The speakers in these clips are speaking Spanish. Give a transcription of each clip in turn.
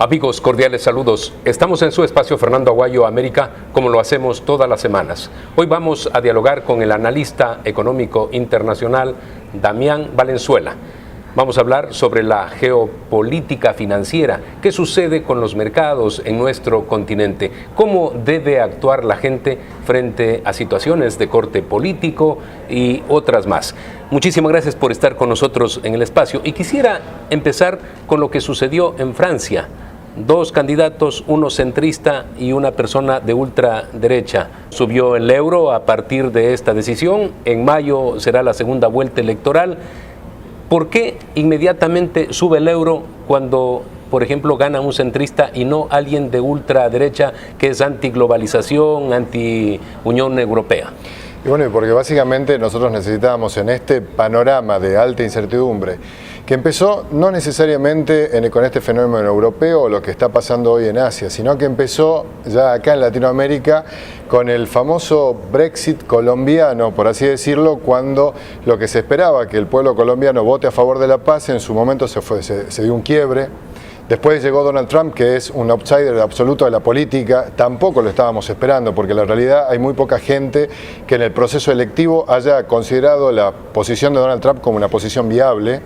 Amigos, cordiales saludos. Estamos en su espacio Fernando Aguayo América, como lo hacemos todas las semanas. Hoy vamos a dialogar con el analista económico internacional Damián Valenzuela. Vamos a hablar sobre la geopolítica financiera, qué sucede con los mercados en nuestro continente, cómo debe actuar la gente frente a situaciones de corte político y otras más. Muchísimas gracias por estar con nosotros en el espacio y quisiera empezar con lo que sucedió en Francia. Dos candidatos, uno centrista y una persona de ultraderecha. Subió el euro a partir de esta decisión. En mayo será la segunda vuelta electoral. ¿Por qué inmediatamente sube el euro cuando, por ejemplo, gana un centrista y no alguien de ultraderecha que es antiglobalización, anti-Unión Europea? Y bueno, porque básicamente nosotros necesitábamos en este panorama de alta incertidumbre, que empezó no necesariamente con este fenómeno europeo o lo que está pasando hoy en Asia, sino que empezó ya acá en Latinoamérica con el famoso Brexit colombiano, por así decirlo, cuando lo que se esperaba, que el pueblo colombiano vote a favor de la paz, en su momento se dio un quiebre. Después llegó Donald Trump, que es un outsider absoluto de la política. Tampoco lo estábamos esperando, porque en la realidad hay muy poca gente que en el proceso electivo haya considerado la posición de Donald Trump como una posición viable.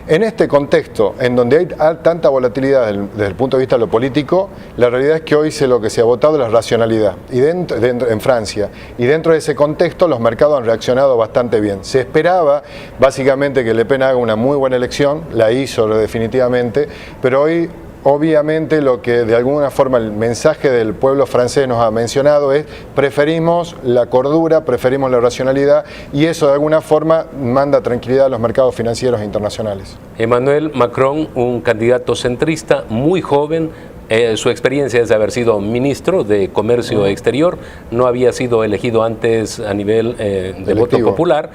En este contexto, en donde hay tanta volatilidad desde el punto de vista de lo político, la realidad es que hoy lo que se ha votado es la racionalidad en Francia. Y dentro de ese contexto los mercados han reaccionado bastante bien. Se esperaba básicamente que Le Pen haga una muy buena elección, la hizo definitivamente, pero hoy obviamente lo que de alguna forma el mensaje del pueblo francés nos ha mencionado es: preferimos la cordura, preferimos la racionalidad, y eso de alguna forma manda tranquilidad a los mercados financieros internacionales. Emmanuel Macron, un candidato centrista muy joven. Su experiencia es de haber sido ministro de Comercio Exterior, no había sido elegido antes a nivel de voto popular.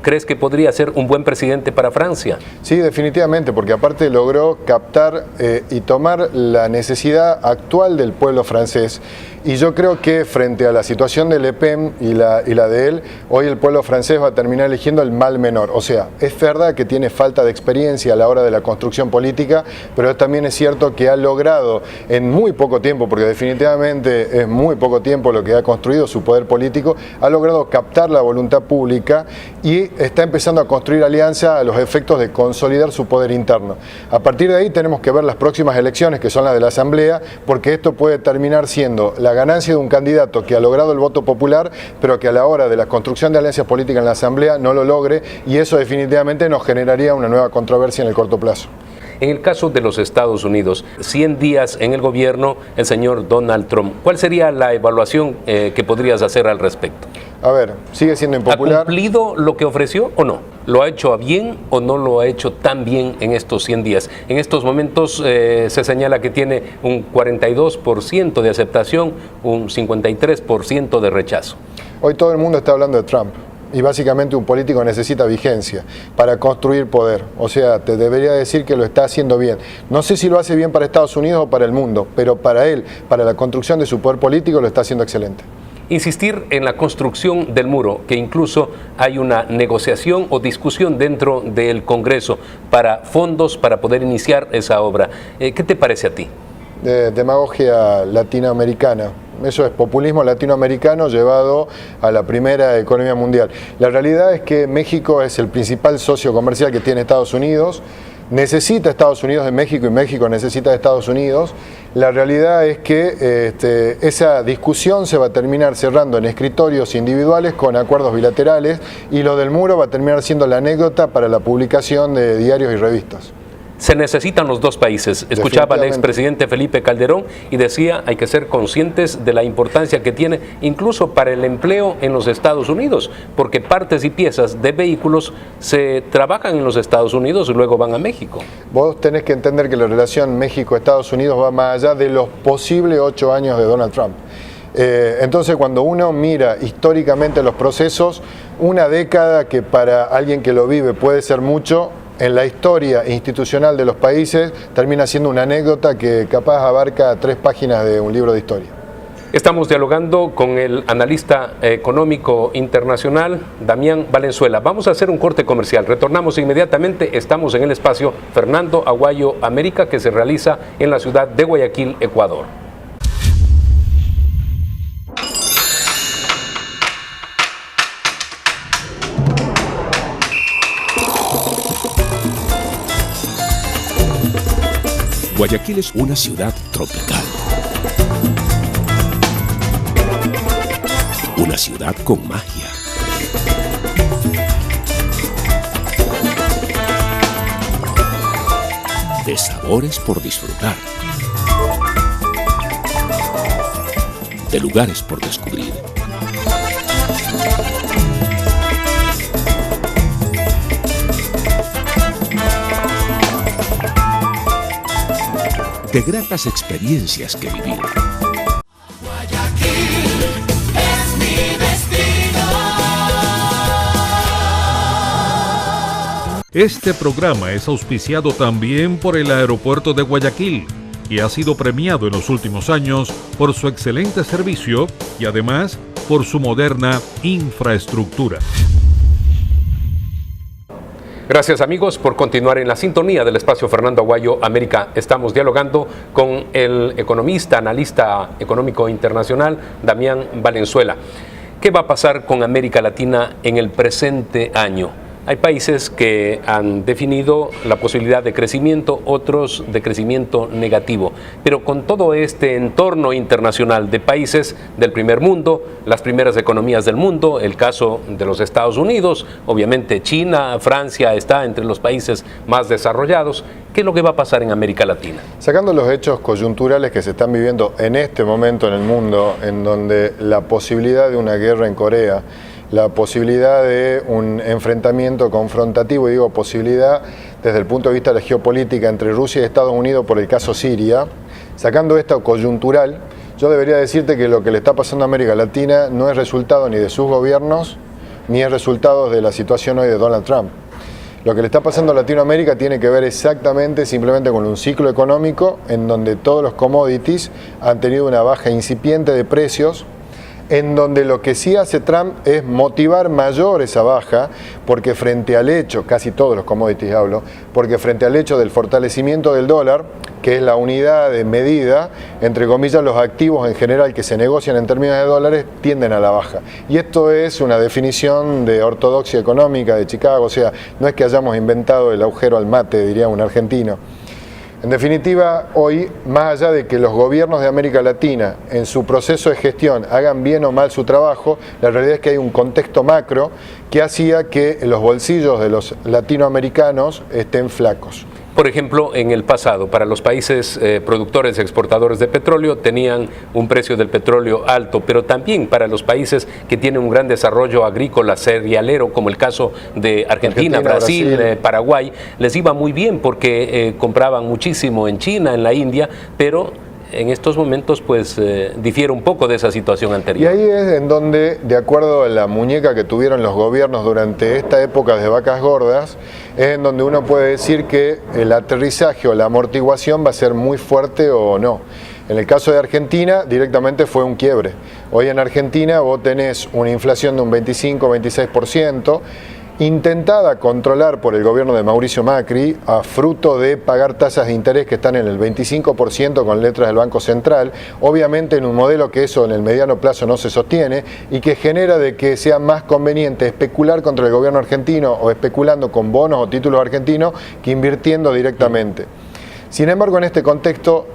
¿Crees que podría ser un buen presidente para Francia? Sí, definitivamente, porque aparte logró captar y tomar la necesidad actual del pueblo francés. Y yo creo que frente a la situación de Le Pen y la de él, hoy el pueblo francés va a terminar eligiendo el mal menor. O sea, es verdad que tiene falta de experiencia a la hora de la construcción política, pero también es cierto que ha logrado en muy poco tiempo, porque definitivamente es muy poco tiempo lo que ha construido su poder político, ha logrado captar la voluntad pública y está empezando a construir alianza a los efectos de consolidar su poder interno. A partir de ahí tenemos que ver las próximas elecciones, que son las de la Asamblea, porque esto puede terminar siendo la ganancia de un candidato que ha logrado el voto popular, pero que a la hora de la construcción de alianzas políticas en la Asamblea no lo logre, y eso definitivamente nos generaría una nueva controversia en el corto plazo. En el caso de los Estados Unidos, 100 días en el gobierno, el señor Donald Trump, ¿cuál sería la evaluación que podrías hacer al respecto? A ver, sigue siendo impopular. ¿Ha cumplido lo que ofreció o no? ¿Lo ha hecho bien o no lo ha hecho tan bien en estos 100 días? En estos momentos se señala que tiene un 42% de aceptación, un 53% de rechazo. Hoy todo el mundo está hablando de Trump. Y básicamente un político necesita vigencia para construir poder. O sea, te debería decir que lo está haciendo bien. No sé si lo hace bien para Estados Unidos o para el mundo, pero para él, para la construcción de su poder político, lo está haciendo excelente. Insistir en la construcción del muro, que incluso hay una negociación o discusión dentro del Congreso para fondos para poder iniciar esa obra. ¿Qué te parece a ti? Demagogia latinoamericana. Eso es populismo latinoamericano llevado a la primera economía mundial. La realidad es que México es el principal socio comercial que tiene Estados Unidos. Necesita Estados Unidos de México y México necesita de Estados Unidos. La realidad es que esa discusión se va a terminar cerrando en escritorios individuales con acuerdos bilaterales, y lo del muro va a terminar siendo la anécdota para la publicación de diarios y revistas. Se necesitan los dos países. Escuchaba al expresidente Felipe Calderón y decía: hay que ser conscientes de la importancia que tiene incluso para el empleo en los Estados Unidos, porque partes y piezas de vehículos se trabajan en los Estados Unidos y luego van a México. Vos tenés que entender que la relación México-Estados Unidos va más allá de los posibles 8 años de Donald Trump. Entonces, cuando uno mira históricamente los procesos, una década que para alguien que lo vive puede ser mucho, en la historia institucional de los países termina siendo una anécdota que capaz abarca 3 páginas de un libro de historia. Estamos dialogando con el analista económico internacional, Damián Valenzuela. Vamos a hacer un corte comercial. Retornamos inmediatamente. Estamos en el espacio Fernando Aguayo América, que se realiza en la ciudad de Guayaquil, Ecuador. Guayaquil es una ciudad tropical. Una ciudad con magia. De sabores por disfrutar. De lugares por descubrir. De gratas experiencias que vivir. Este programa es auspiciado también por el Aeropuerto de Guayaquil y ha sido premiado en los últimos años por su excelente servicio y además por su moderna infraestructura. Gracias amigos por continuar en la sintonía del espacio Fernando Aguayo América. Estamos dialogando con el economista, analista económico internacional, Damián Valenzuela. ¿Qué va a pasar con América Latina en el presente año? Hay países que han definido la posibilidad de crecimiento, otros de crecimiento negativo. Pero con todo este entorno internacional de países del primer mundo, las primeras economías del mundo, el caso de los Estados Unidos, obviamente China, Francia está entre los países más desarrollados. ¿Qué es lo que va a pasar en América Latina? Sacando los hechos coyunturales que se están viviendo en este momento en el mundo, en donde la posibilidad de una guerra en Corea, la posibilidad de un enfrentamiento confrontativo, y digo posibilidad desde el punto de vista de la geopolítica entre Rusia y Estados Unidos por el caso Siria, sacando esto coyuntural, yo debería decirte que lo que le está pasando a América Latina no es resultado ni de sus gobiernos, ni es resultado de la situación hoy de Donald Trump. Lo que le está pasando a Latinoamérica tiene que ver exactamente, simplemente con un ciclo económico en donde todos los commodities han tenido una baja incipiente de precios, en donde lo que sí hace Trump es motivar mayor esa baja, porque frente al hecho, casi todos los commodities hablo, porque frente al hecho del fortalecimiento del dólar, que es la unidad de medida, entre comillas, los activos en general que se negocian en términos de dólares tienden a la baja. Y esto es una definición de ortodoxia económica de Chicago, o sea, no es que hayamos inventado el agujero al mate, diría un argentino. En definitiva, hoy, más allá de que los gobiernos de América Latina en su proceso de gestión hagan bien o mal su trabajo, la realidad es que hay un contexto macro que hacía que los bolsillos de los latinoamericanos estén flacos. Por ejemplo, en el pasado, para los países productores y exportadores de petróleo tenían un precio del petróleo alto, pero también para los países que tienen un gran desarrollo agrícola cerealero, como el caso de Argentina, Brasil, Paraguay, les iba muy bien porque compraban muchísimo en China, en la India, pero en estos momentos pues difiere un poco de esa situación anterior. Y ahí es en donde, de acuerdo a la muñeca que tuvieron los gobiernos durante esta época de vacas gordas, es en donde uno puede decir que el aterrizaje o la amortiguación va a ser muy fuerte o no. En el caso de Argentina, directamente fue un quiebre. Hoy en Argentina vos tenés una inflación de un 25-26%, intentada controlar por el gobierno de Mauricio Macri a fruto de pagar tasas de interés que están en el 25% con letras del Banco Central, obviamente en un modelo que eso en el mediano plazo no se sostiene y que genera de que sea más conveniente especular contra el gobierno argentino o especulando con bonos o títulos argentinos que invirtiendo directamente. Sin embargo, en este contexto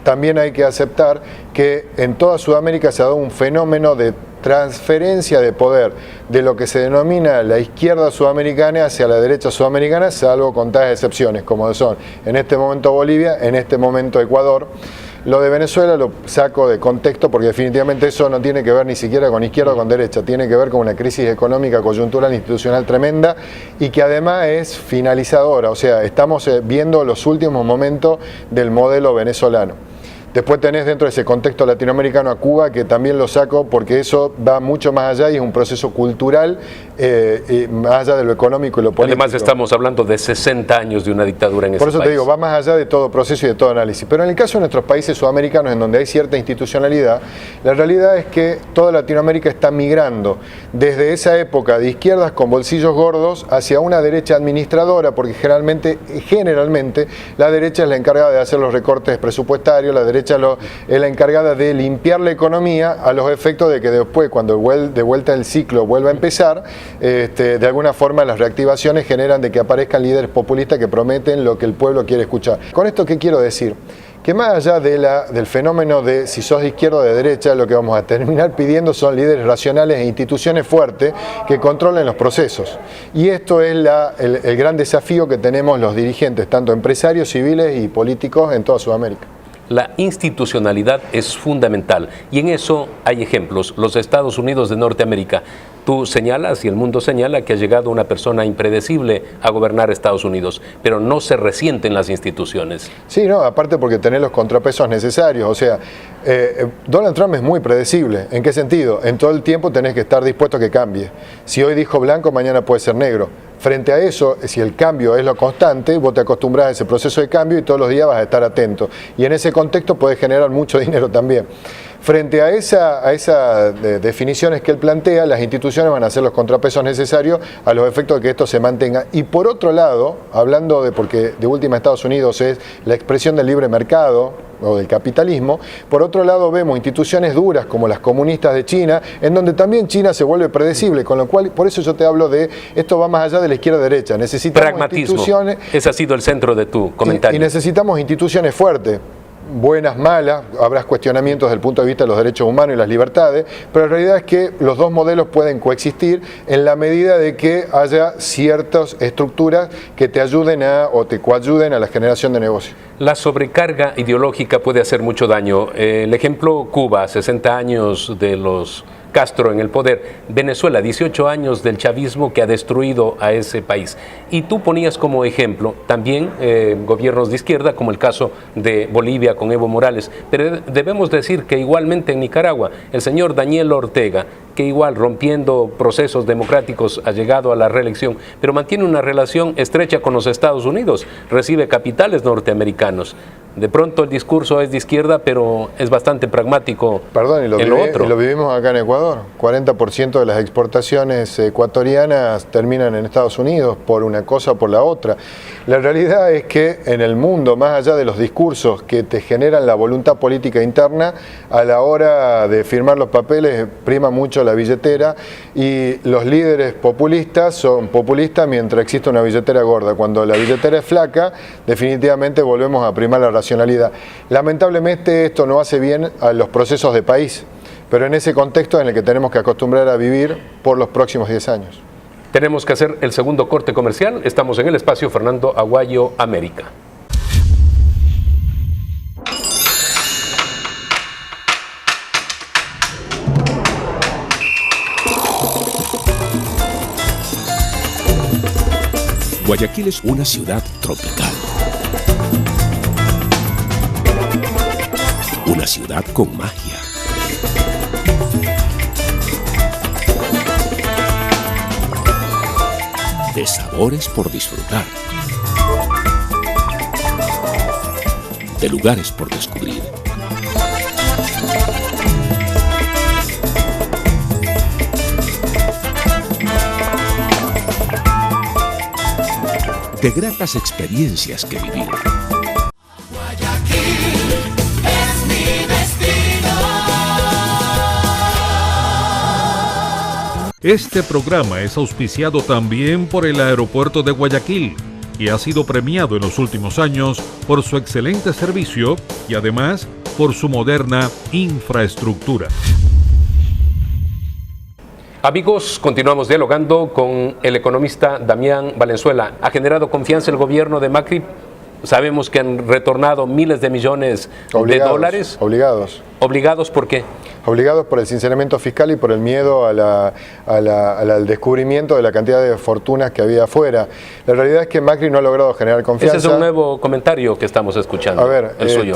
también hay que aceptar que en toda Sudamérica se ha dado un fenómeno de transferencia de poder de lo que se denomina la izquierda sudamericana hacia la derecha sudamericana, salvo contadas excepciones, como son en este momento Bolivia, en este momento Ecuador. Lo de Venezuela lo saco de contexto porque definitivamente eso no tiene que ver ni siquiera con izquierda o con derecha, tiene que ver con una crisis económica, coyuntural, institucional tremenda y que además es finalizadora, o sea, estamos viendo los últimos momentos del modelo venezolano. Después tenés dentro de ese contexto latinoamericano a Cuba, que también lo saco porque eso va mucho más allá y es un proceso cultural, más allá de lo económico y lo político. Además estamos hablando de 60 años de una dictadura en ese país. Por eso te digo, va más allá de todo proceso y de todo análisis. Pero en el caso de nuestros países sudamericanos, en donde hay cierta institucionalidad, la realidad es que toda Latinoamérica está migrando desde esa época de izquierdas con bolsillos gordos hacia una derecha administradora, porque generalmente la derecha es la encargada de hacer los recortes presupuestarios, la derecha es la encargada de limpiar la economía a los efectos de que después, cuando de vuelta el ciclo vuelva a empezar, de alguna forma las reactivaciones generan de que aparezcan líderes populistas que prometen lo que el pueblo quiere escuchar. ¿Con esto qué quiero decir? Que más allá del fenómeno de si sos de izquierda o de derecha, lo que vamos a terminar pidiendo son líderes racionales e instituciones fuertes que controlen los procesos. Y esto es el gran desafío que tenemos los dirigentes, tanto empresarios, civiles y políticos en toda Sudamérica. La institucionalidad es fundamental y en eso hay ejemplos. Los Estados Unidos de Norteamérica. Tú señalas y el mundo señala que ha llegado una persona impredecible a gobernar Estados Unidos, pero no se resienten las instituciones. Sí, no, aparte porque tenés los contrapesos necesarios. O sea, Donald Trump es muy predecible. ¿En qué sentido? En todo el tiempo tenés que estar dispuesto a que cambie. Si hoy dijo blanco, mañana puede ser negro. Frente a eso, si el cambio es lo constante, vos te acostumbras a ese proceso de cambio y todos los días vas a estar atento. Y en ese contexto podés generar mucho dinero también. Frente a esas definiciones que él plantea, las instituciones van a hacer los contrapesos necesarios a los efectos de que esto se mantenga. Y por otro lado, hablando porque de última Estados Unidos es la expresión del libre mercado o del capitalismo, por otro lado vemos instituciones duras como las comunistas de China, en donde también China se vuelve predecible, con lo cual, por eso yo te hablo de, esto va más allá de la izquierda-derecha, necesitamos pragmatismo. Instituciones... Ese ha sido el centro de tu comentario. Y necesitamos instituciones fuertes. Buenas, malas, habrá cuestionamientos desde el punto de vista de los derechos humanos y las libertades, pero la realidad es que los dos modelos pueden coexistir en la medida de que haya ciertas estructuras que te ayuden o te coayuden a la generación de negocios. La sobrecarga ideológica puede hacer mucho daño. El ejemplo, Cuba, 60 años de los Castro en el poder, Venezuela, 18 años del chavismo que ha destruido a ese país. Y tú ponías como ejemplo también gobiernos de izquierda, como el caso de Bolivia con Evo Morales, pero debemos decir que igualmente en Nicaragua, el señor Daniel Ortega, que igual rompiendo procesos democráticos ha llegado a la reelección, pero mantiene una relación estrecha con los Estados Unidos, recibe capitales norteamericanos. De pronto el discurso es de izquierda, pero es bastante pragmático. Perdón, y lo vivimos acá en Ecuador. 40% de las exportaciones ecuatorianas terminan en Estados Unidos por una cosa o por la otra. La realidad es que en el mundo, más allá de los discursos que te generan la voluntad política interna, a la hora de firmar los papeles prima mucho la billetera y los líderes populistas son populistas mientras existe una billetera gorda. Cuando la billetera es flaca, definitivamente volvemos a primar la racionalidad. Lamentablemente esto no hace bien a los procesos de país, pero en ese contexto en el que tenemos que acostumbrar a vivir por los próximos 10 años. Tenemos que hacer el segundo corte comercial. Estamos en el espacio Fernando Aguayo, América. Guayaquil es una ciudad tropical. Una ciudad con magia. De sabores por disfrutar. De lugares por descubrir. De gratas experiencias que vivir. Este programa es auspiciado también por el Aeropuerto de Guayaquil y ha sido premiado en los últimos años por su excelente servicio y además por su moderna infraestructura. Amigos, continuamos dialogando con el economista Damián Valenzuela. ¿Ha generado confianza el gobierno de Macri? Sabemos que han retornado miles de millones de dólares. Obligados. ¿Obligados por qué? Obligados por el sinceramiento fiscal y por el miedo al descubrimiento de la cantidad de fortunas que había afuera. La realidad es que Macri no ha logrado generar confianza. Ese es un nuevo comentario que estamos escuchando. A ver, el suyo.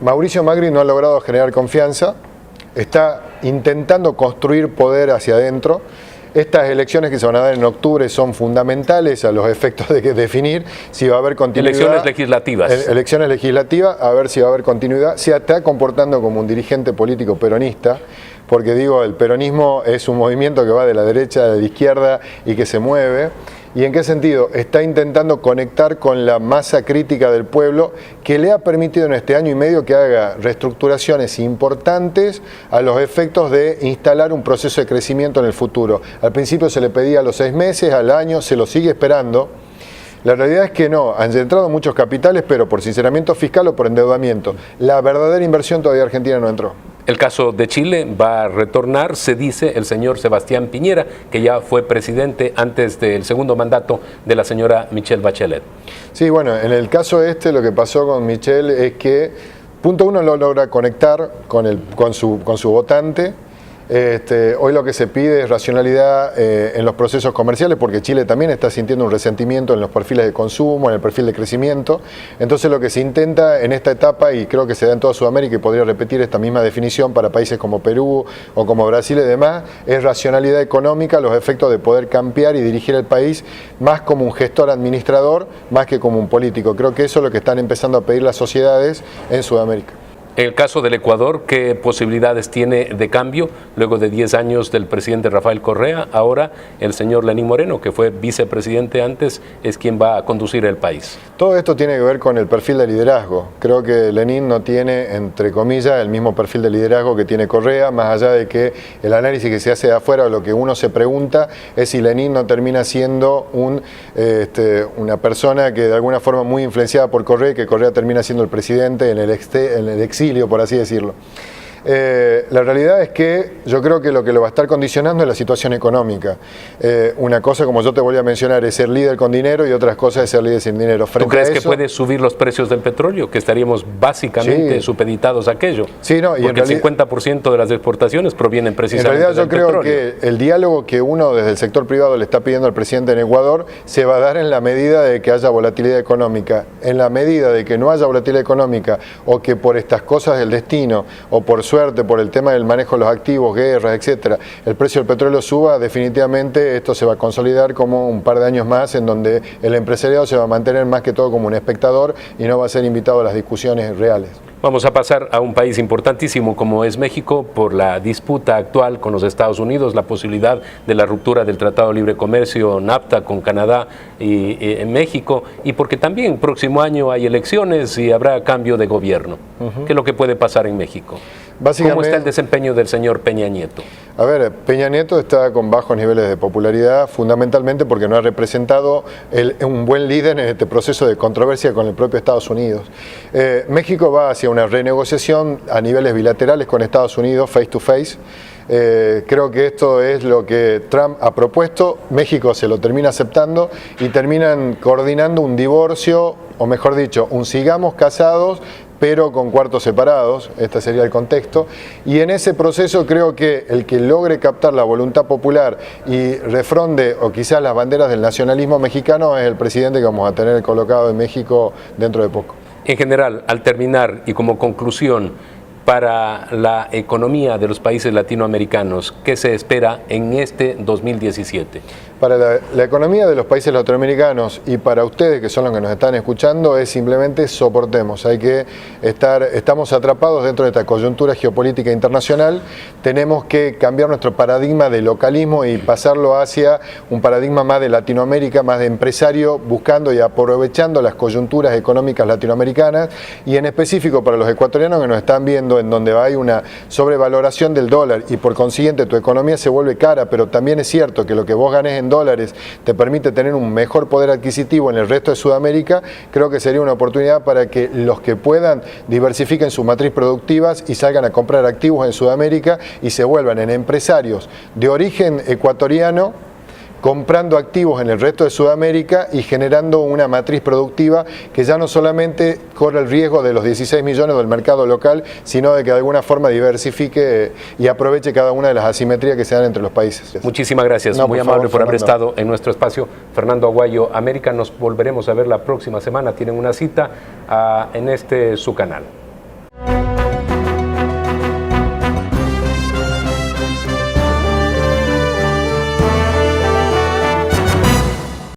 Mauricio Macri no ha logrado generar confianza, está intentando construir poder hacia adentro. Estas elecciones que se van a dar en octubre son fundamentales a los efectos de definir si va a haber continuidad. Elecciones legislativas. Elecciones legislativas, a ver si va a haber continuidad. Se está comportando como un dirigente político peronista, porque digo, el peronismo es un movimiento que va de la derecha a la izquierda y que se mueve. ¿Y en qué sentido? Está intentando conectar con la masa crítica del pueblo que le ha permitido en este año y medio que haga reestructuraciones importantes a los efectos de instalar un proceso de crecimiento en el futuro. Al principio se le pedía a los 6 meses, al año, se lo sigue esperando. La realidad es que no, han entrado muchos capitales, pero por sinceramiento fiscal o por endeudamiento. La verdadera inversión todavía Argentina no entró. El caso de Chile va a retornar, se dice, el señor Sebastián Piñera, que ya fue presidente antes del segundo mandato de la señora Michelle Bachelet. Sí, bueno, en el caso lo que pasó con Michelle es que, punto uno, lo logra conectar con su votante. Hoy lo que se pide es racionalidad en los procesos comerciales, porque Chile también está sintiendo un resentimiento en los perfiles de consumo, en el perfil de crecimiento. Entonces lo que se intenta en esta etapa, y creo que se da en toda Sudamérica y podría repetir esta misma definición para países como Perú o como Brasil y demás, es racionalidad económica, los efectos de poder cambiar y dirigir el país más como un gestor administrador, más que como un político. Creo que eso es lo que están empezando a pedir las sociedades en Sudamérica. El caso del Ecuador, ¿qué posibilidades tiene de cambio? Luego de 10 años del presidente Rafael Correa, ahora el señor Lenín Moreno, que fue vicepresidente antes, es quien va a conducir el país. Todo esto tiene que ver con el perfil de liderazgo. Creo que Lenín no tiene, entre comillas, el mismo perfil de liderazgo que tiene Correa, más allá de que el análisis que se hace de afuera, lo que uno se pregunta es si Lenín no termina siendo una persona que de alguna forma muy influenciada por Correa, y que Correa termina siendo el presidente en el exilio, por así decirlo. La realidad es que yo creo que lo va a estar condicionando es la situación económica. Una cosa, como yo te voy a mencionar, es ser líder con dinero, y otras cosas es ser líder sin dinero. ¿Tú crees que puede subir los precios del petróleo? Que estaríamos básicamente supeditados a aquello. Sí, no, y porque el 50% de las exportaciones provienen precisamente del petróleo. En realidad yo creo que el diálogo que uno desde el sector privado le está pidiendo al presidente en Ecuador se va a dar en la medida de que haya volatilidad económica. En la medida de que no haya volatilidad económica, o que por estas cosas del destino, o por suerte, por el tema del manejo de los activos, guerras, etcétera, el precio del petróleo suba, definitivamente esto se va a consolidar como un par de años más, en donde el empresariado se va a mantener más que todo como un espectador y no va a ser invitado a las discusiones reales. Vamos a pasar a un país importantísimo como es México, por la disputa actual con los Estados Unidos, la posibilidad de la ruptura del Tratado de Libre Comercio NAFTA con Canadá y México, y porque también próximo año hay elecciones y habrá cambio de gobierno. ¿Qué es lo que puede pasar en México? ¿Cómo está el desempeño del señor Peña Nieto? A ver, Peña Nieto está con bajos niveles de popularidad, fundamentalmente porque no ha representado un buen líder en este proceso de controversia con el propio Estados Unidos. México va hacia una renegociación a niveles bilaterales con Estados Unidos, face to face. Creo que esto es lo que Trump ha propuesto, México se lo termina aceptando y terminan coordinando un divorcio, o mejor dicho, un sigamos casados, pero con cuartos separados. Este sería el contexto, y en ese proceso creo que el que logre captar la voluntad popular y refronde, o quizás las banderas del nacionalismo mexicano, es el presidente que vamos a tener colocado en México dentro de poco. En general, al terminar y como conclusión, para la economía de los países latinoamericanos, ¿qué se espera en este 2017? Para la economía de los países latinoamericanos y para ustedes que son los que nos están escuchando es simplemente soportemos. Estamos atrapados dentro de esta coyuntura geopolítica internacional, tenemos que cambiar nuestro paradigma de localismo y pasarlo hacia un paradigma más de Latinoamérica, más de empresario, buscando y aprovechando las coyunturas económicas latinoamericanas, y en específico para los ecuatorianos que nos están viendo, en donde hay una sobrevaloración del dólar y por consiguiente tu economía se vuelve cara, pero también es cierto que lo que vos ganes en dólares te permite tener un mejor poder adquisitivo en el resto de Sudamérica. Creo que sería una oportunidad para que los que puedan diversifiquen sus matriz productivas y salgan a comprar activos en Sudamérica y se vuelvan en empresarios de origen ecuatoriano, comprando activos en el resto de Sudamérica y generando una matriz productiva que ya no solamente corre el riesgo de los 16 millones del mercado local, sino de que de alguna forma diversifique y aproveche cada una de las asimetrías que se dan entre los países. Muchísimas gracias, muy amable por haber estado en nuestro espacio. Fernando Aguayo, América, nos volveremos a ver la próxima semana. Tienen una cita en su canal.